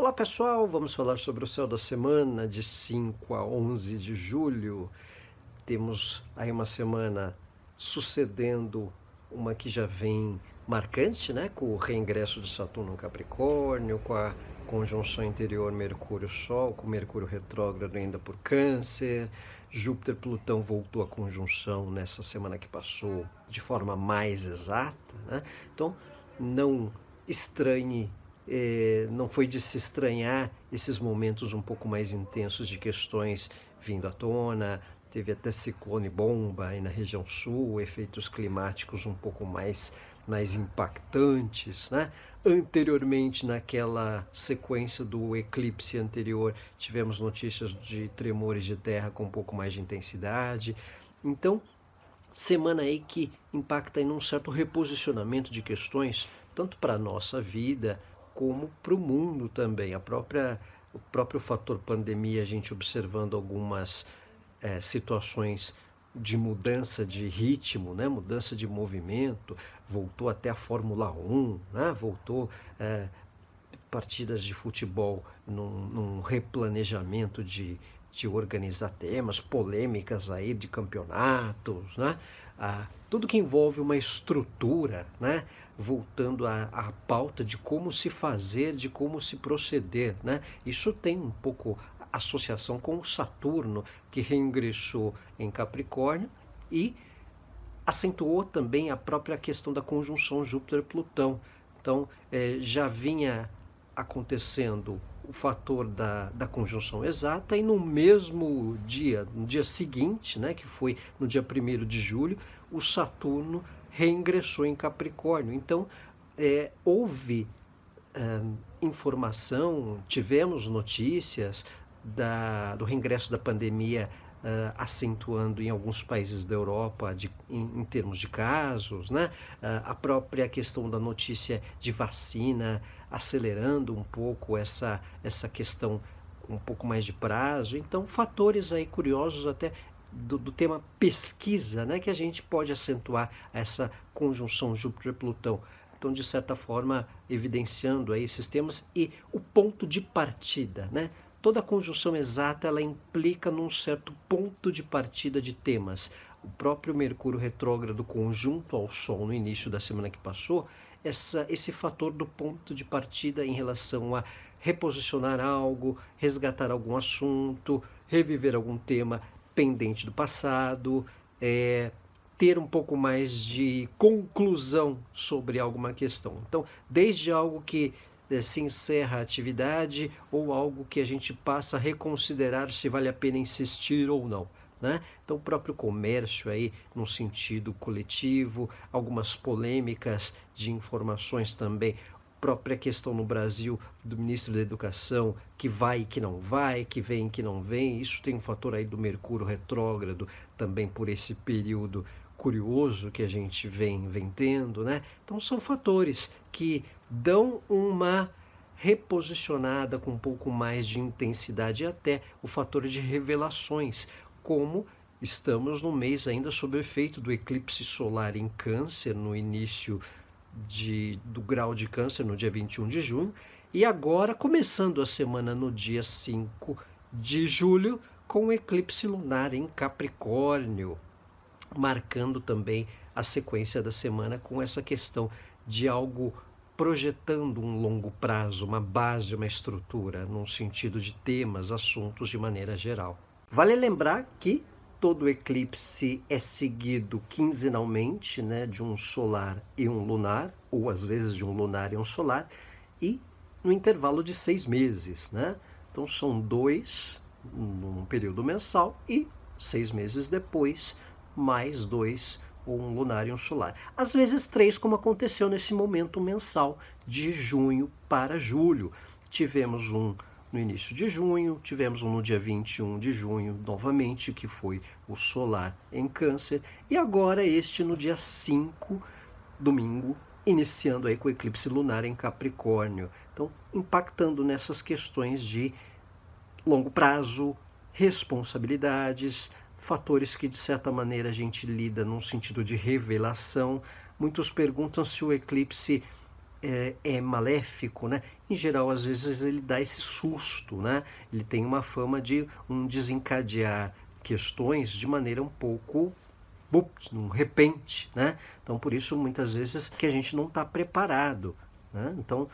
Olá pessoal, vamos falar sobre o céu da semana de 5 a 11 de julho. Temos aí uma semana sucedendo uma que já vem marcante, né? Com o reingresso de Saturno no Capricórnio, com a conjunção interior Mercúrio-Sol, com Mercúrio retrógrado ainda por Câncer. Júpiter-Plutão voltou à conjunção nessa semana que passou de forma mais exata, né? Então, não estranhe, não foi de se estranhar esses momentos um pouco mais intensos de questões vindo à tona. Teve até ciclone bomba aí na região sul, efeitos climáticos um pouco mais impactantes, né? Anteriormente, naquela sequência do eclipse anterior, tivemos notícias de tremores de terra com um pouco mais de intensidade. Então, semana aí que impacta em um certo reposicionamento de questões, tanto para a nossa vida como para o mundo também. O próprio fator pandemia, a gente observando algumas situações de mudança de ritmo, né? Mudança de movimento, voltou até a Fórmula 1, né? Voltou partidas de futebol num replanejamento de organizar temas, polêmicas aí de campeonatos, né? Tudo que envolve uma estrutura, né? Voltando à pauta de como se fazer, de como se proceder, né? Isso tem um pouco associação com o Saturno, que reingressou em Capricórnio e acentuou também a própria questão da conjunção Júpiter-Plutão. Então, já vinha acontecendo o fator da conjunção exata, e no mesmo dia, no dia seguinte, né, que foi no dia 1º de julho, o Saturno reingressou em Capricórnio. Então, houve informação, tivemos notícias do reingresso da pandemia acentuando em alguns países da Europa em termos de casos, né? A própria questão da notícia de vacina acelerando um pouco essa questão com um pouco mais de prazo. Então, fatores aí curiosos até do tema pesquisa, né, que a gente pode acentuar essa conjunção Júpiter-Plutão. Então, de certa forma, evidenciando aí esses temas e o ponto de partida, né? Toda conjunção exata, ela implica num certo ponto de partida de temas. O próprio Mercúrio retrógrado conjunto ao Sol no início da semana que passou, esse fator do ponto de partida em relação a reposicionar algo, resgatar algum assunto, reviver algum tema pendente do passado, ter um pouco mais de conclusão sobre alguma questão. Então, desde algo que se encerra a atividade ou algo que a gente passa a reconsiderar se vale a pena insistir ou não, né? Então, o próprio comércio aí, num sentido coletivo, algumas polêmicas de informações também, própria questão no Brasil do ministro da Educação, que vai e que não vai, que vem e que não vem. Isso tem um fator aí do Mercúrio retrógrado também por esse período curioso que a gente vem tendo, né? Então são fatores que dão uma reposicionada com um pouco mais de intensidade, e até o fator de revelações, como estamos no mês ainda sob o efeito do eclipse solar em Câncer, no início do grau de Câncer, no dia 21 de junho, e agora começando a semana no dia 5 de julho, com o eclipse lunar em Capricórnio, marcando também a sequência da semana com essa questão de algo projetando um longo prazo, uma base, uma estrutura, num sentido de temas, assuntos de maneira geral. Vale lembrar que todo eclipse é seguido quinzenalmente, né, de um solar e um lunar, ou às vezes de um lunar e um solar, e no intervalo de 6 meses, né? Então são 2 num período mensal e 6 meses depois, mais 2, um lunar e um solar. Às vezes 3, como aconteceu nesse momento mensal de junho para julho. Tivemos um no início de junho, tivemos um no dia 21 de junho novamente, que foi o solar em Câncer, e agora este no dia 5, domingo, iniciando aí com o eclipse lunar em Capricórnio. Então, impactando nessas questões de longo prazo, responsabilidades, fatores que de certa maneira a gente lida num sentido de revelação. Muitos perguntam se o eclipse é maléfico, né? Em geral, às vezes ele dá esse susto, né? Ele tem uma fama de desencadear questões de maneira um pouco um repente, né? Então, por isso, muitas vezes que a gente não está preparado, né? Então,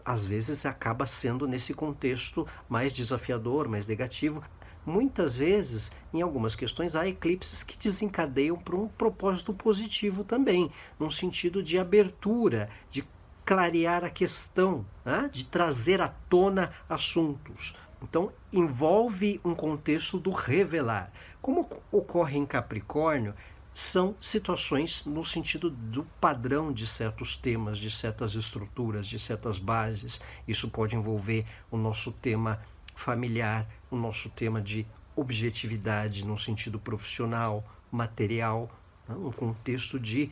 às vezes acaba sendo nesse contexto mais desafiador, mais negativo. Muitas vezes, em algumas questões, há eclipses que desencadeiam para um propósito positivo também, num sentido de abertura, de clarear a questão, né? De trazer à tona assuntos. Então, envolve um contexto do revelar. Como ocorre em Capricórnio, são situações no sentido do padrão de certos temas, de certas estruturas, de certas bases. Isso pode envolver o nosso tema familiar, o nosso tema de objetividade no sentido profissional, material, né? Um contexto de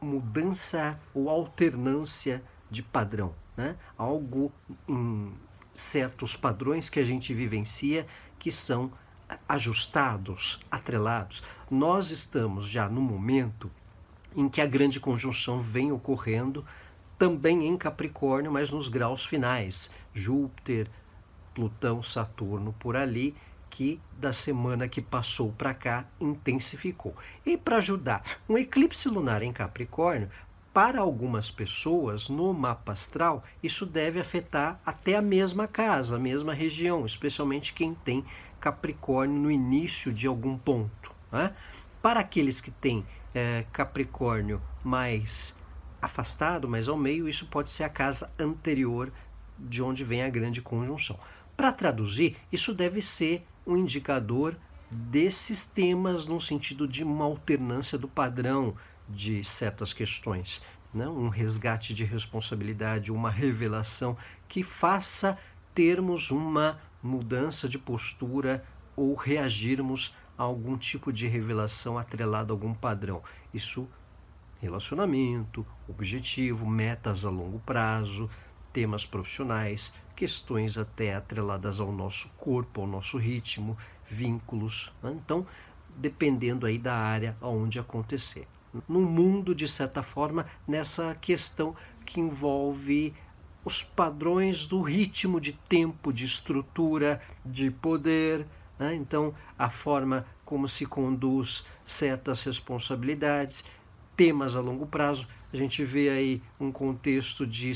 mudança ou alternância de padrão, né? Algo em certos padrões que a gente vivencia que são ajustados, atrelados. Nós estamos já no momento em que a grande conjunção vem ocorrendo também em Capricórnio, mas nos graus finais. Júpiter, Plutão, Saturno por ali, que da semana que passou para cá intensificou. E para ajudar, um eclipse lunar em Capricórnio, para algumas pessoas no mapa astral, isso deve afetar até a mesma casa, a mesma região, especialmente quem tem Capricórnio no início de algum ponto, né? Para aqueles que têm Capricórnio mais afastado, mais ao meio, isso pode ser a casa anterior de onde vem a grande conjunção. Para traduzir, isso deve ser um indicador desses temas no sentido de uma alternância do padrão de certas questões, né? Um resgate de responsabilidade, uma revelação que faça termos uma mudança de postura ou reagirmos a algum tipo de revelação atrelado a algum padrão. Isso, relacionamento, objetivo, metas a longo prazo, temas profissionais, questões até atreladas ao nosso corpo, ao nosso ritmo, vínculos, né? Então, dependendo aí da área onde acontecer. No mundo, de certa forma, nessa questão que envolve os padrões do ritmo de tempo, de estrutura, de poder, né? Então, a forma como se conduz certas responsabilidades, temas a longo prazo. A gente vê aí um contexto de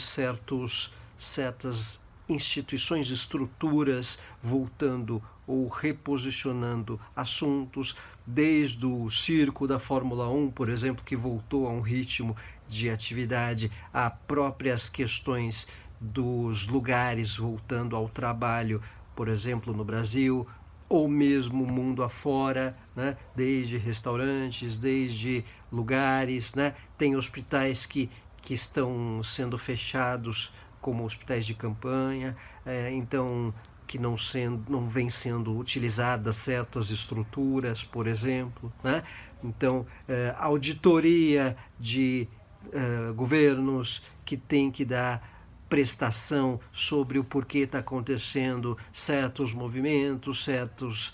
certas instituições, estruturas voltando ou reposicionando assuntos, desde o circo da Fórmula 1, por exemplo, que voltou a um ritmo de atividade, a próprias questões dos lugares voltando ao trabalho, por exemplo, no Brasil, ou mesmo mundo afora, né? Desde restaurantes, desde lugares, né? Tem hospitais que estão sendo fechados como hospitais de campanha, então que não vem sendo utilizadas certas estruturas, por exemplo, né? Então, auditoria de governos que tem que dar prestação sobre o porquê está acontecendo certos movimentos, certos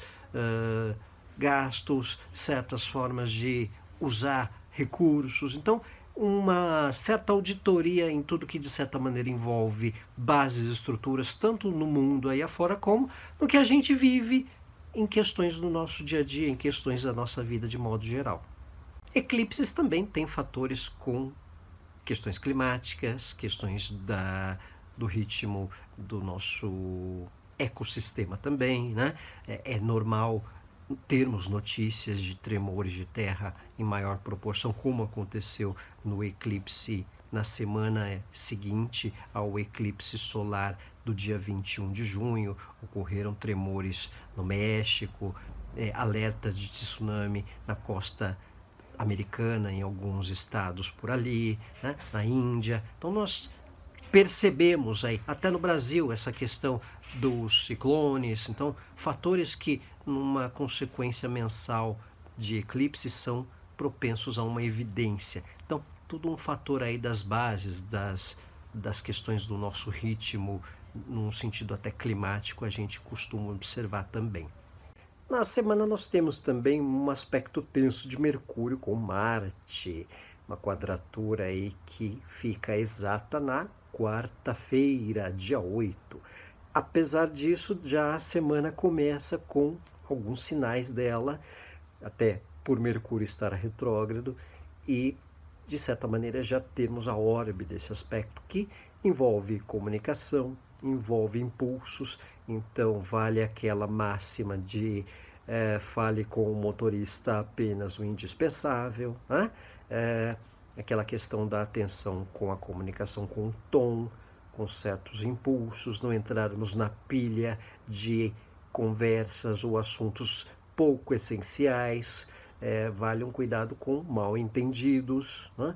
gastos, certas formas de usar recursos. Então, uma certa auditoria em tudo que de certa maneira envolve bases, estruturas, tanto no mundo aí afora como no que a gente vive em questões do nosso dia a dia, em questões da nossa vida de modo geral. Eclipses também têm fatores com questões climáticas, questões do ritmo do nosso ecossistema também, né? É normal termos notícias de tremores de terra em maior proporção, como aconteceu no eclipse na semana seguinte ao eclipse solar do dia 21 de junho. Ocorreram tremores no México, alerta de tsunami na costa americana, em alguns estados por ali, né? Na Índia. Então nós percebemos aí, até no Brasil, essa questão dos ciclones. Então, fatores que numa consequência mensal de eclipse são propensos a uma evidência. Então, tudo um fator aí das bases, das questões do nosso ritmo, num sentido até climático, a gente costuma observar também. Na semana nós temos também um aspecto tenso de Mercúrio com Marte. uma quadratura aí que fica exata na quarta-feira, dia 8. Apesar disso, já a semana começa com alguns sinais dela, até por Mercúrio estar retrógrado, e de certa maneira já temos a orbe desse aspecto que envolve comunicação, envolve impulsos. Então vale aquela máxima de fale com o motorista apenas o indispensável, né? Aquela questão da atenção com a comunicação, com o tom, com certos impulsos, não entrarmos na pilha de conversas ou assuntos pouco essenciais. Vale um cuidado com mal entendidos, né?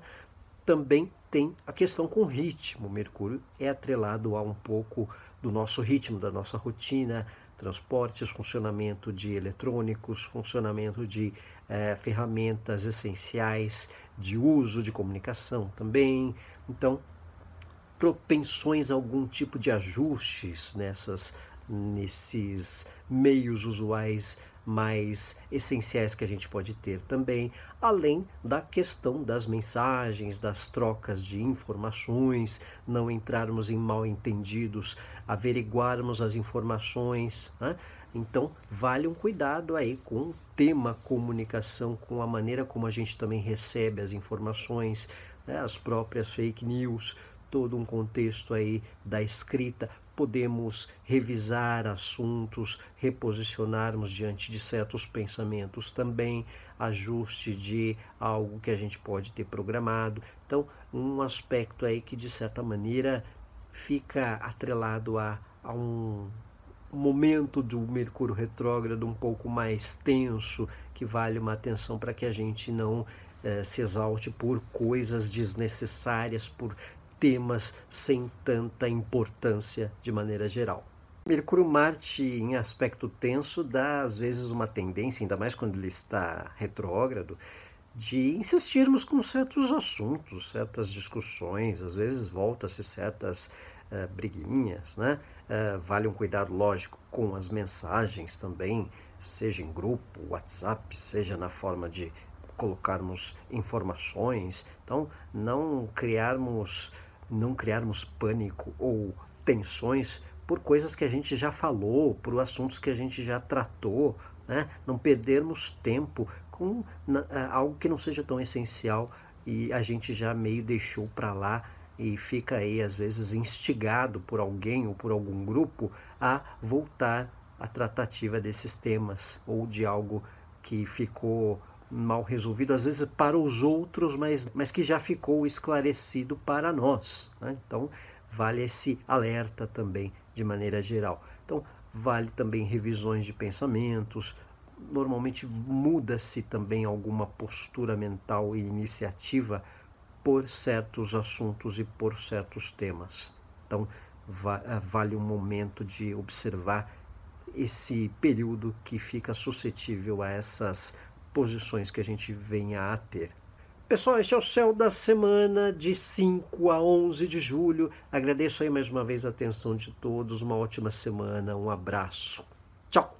Também tem a questão com o ritmo. Mercúrio é atrelado a um pouco do nosso ritmo, da nossa rotina, transportes, funcionamento de eletrônicos, funcionamento de ferramentas essenciais, de uso de comunicação também. Então, propensões a algum tipo de ajustes nesses meios usuais mais essenciais que a gente pode ter também, além da questão das mensagens, das trocas de informações, não entrarmos em mal entendidos, averiguarmos as informações, né? Então vale um cuidado aí com o tema comunicação, com a maneira como a gente também recebe as informações, né? As próprias fake news, todo um contexto aí da escrita. Podemos revisar assuntos, reposicionarmos diante de certos pensamentos também, ajuste de algo que a gente pode ter programado. Então, um aspecto aí que de certa maneira fica atrelado a um momento do Mercúrio retrógrado um pouco mais tenso, que vale uma atenção para que a gente não se exalte por coisas desnecessárias, por temas sem tanta importância de maneira geral. Mercúrio-Marte em aspecto tenso dá às vezes uma tendência, ainda mais quando ele está retrógrado, de insistirmos com certos assuntos, certas discussões, às vezes volta-se certas briguinhas, né? Vale um cuidado lógico com as mensagens também, seja em grupo, WhatsApp, seja na forma de colocarmos informações. Então, não criarmos pânico ou tensões por coisas que a gente já falou, por assuntos que a gente já tratou, né? Não perdermos tempo com algo que não seja tão essencial e a gente já meio deixou para lá e fica aí às vezes instigado por alguém ou por algum grupo a voltar à tratativa desses temas ou de algo que ficou mal resolvido, às vezes para os outros, mas que já ficou esclarecido para nós, né? Então, vale esse alerta também de maneira geral. Então, vale também revisões de pensamentos. Normalmente muda-se também alguma postura mental e iniciativa por certos assuntos e por certos temas. Então, vale um momento de observar esse período que fica suscetível a essas posições que a gente venha a ter. Pessoal, este é o Céu da Semana de 5 a 11 de julho. Agradeço aí mais uma vez a atenção de todos. Uma ótima semana. Um abraço. Tchau!